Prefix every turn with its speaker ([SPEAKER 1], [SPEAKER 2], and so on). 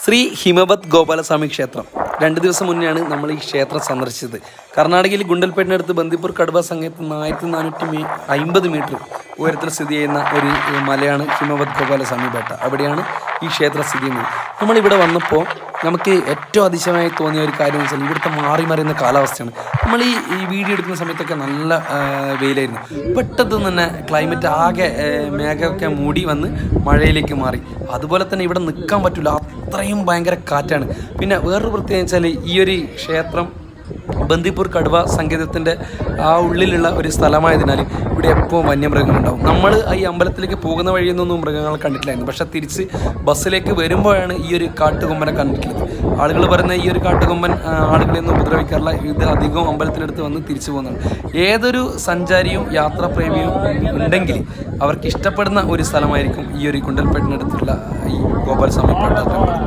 [SPEAKER 1] ശ്രീ ഹിമവത് ഗോപാലസ്വാമി ക്ഷേത്രം 2 ദിവസം മുന്നെയാണ് നമ്മൾ ഈ ക്ഷേത്രം സന്ദർശിച്ചത്. കർണാടകയിൽ ഗുണ്ടൽപേട്ടിനടുത്ത് ബന്ദിപ്പൂർ കടുവ സംഘത്തിൽ 1450 മീറ്റർ ഉയരത്തിൽ സ്ഥിതി ചെയ്യുന്ന ഒരു മലയാണ് ഹിമവത് ഗോപാലസ്വാമി ബേട്ട. അവിടെയാണ് ഈ ക്ഷേത്രം സ്ഥിതി ചെയ്യുന്നത്. നമ്മളിവിടെ വന്നപ്പോൾ നമുക്ക് ഏറ്റവും അതിശയമായി തോന്നിയ ഒരു കാര്യം എന്ന് വെച്ചാൽ ഇവിടുത്തെ മാറി മറിയുന്ന കാലാവസ്ഥയാണ്. നമ്മൾ ഈ വീഡിയോ എടുക്കുന്ന സമയത്തൊക്കെ നല്ല വെയിലായിരുന്നു. പെട്ടെന്ന് തന്നെ ക്ലൈമറ്റ് ആകെ മേഘമൊക്കെ മൂടി വന്ന് മഴയിലേക്ക് മാറി. അതുപോലെ തന്നെ ഇവിടെ നിൽക്കാൻ പറ്റില്ല, അത്രയും ഭയങ്കര കാറ്റാണ്. പിന്നെ വേറൊരു പ്രത്യേകത വെച്ചാൽ ഈ ഒരു ക്ഷേത്രം ബന്ദിപ്പൂർ കടുവ സങ്കേതത്തിൻ്റെ ആ ഉള്ളിലുള്ള ഒരു സ്ഥലമായതിനാൽ ഇവിടെ എപ്പോഴും വന്യമൃഗങ്ങളുണ്ടാവും. നമ്മൾ ഈ അമ്പലത്തിലേക്ക് പോകുന്ന വഴിയൊന്നും മൃഗങ്ങളെ കണ്ടിട്ടില്ലായിരുന്നു. പക്ഷേ തിരിച്ച് ബസ്സിലേക്ക് വരുമ്പോഴാണ് ഈ ഒരു കാട്ടുകൊമ്പനെ കണ്ടിട്ടുള്ളത്. ആളുകൾ പറയുന്ന ഈ ഒരു കാട്ടുകൊമ്പൻ ആളുകളെയൊന്നും ഉപദ്രവിക്കാറില്ല, ഇത് അധികവും അമ്പലത്തിനടുത്ത് വന്ന് തിരിച്ചു പോകുന്നതാണ്. ഏതൊരു സഞ്ചാരിയും യാത്രാപ്രേമിയും ഉണ്ടെങ്കിൽ അവർക്ക് ഇഷ്ടപ്പെടുന്ന ഒരു സ്ഥലമായിരിക്കും ഈ ഒരു ഗുണ്ടൽപേട്ടിനടുത്തുള്ള ഈ ഗോപാലസ്വാമി ബേട്ട ടെമ്പിൾ.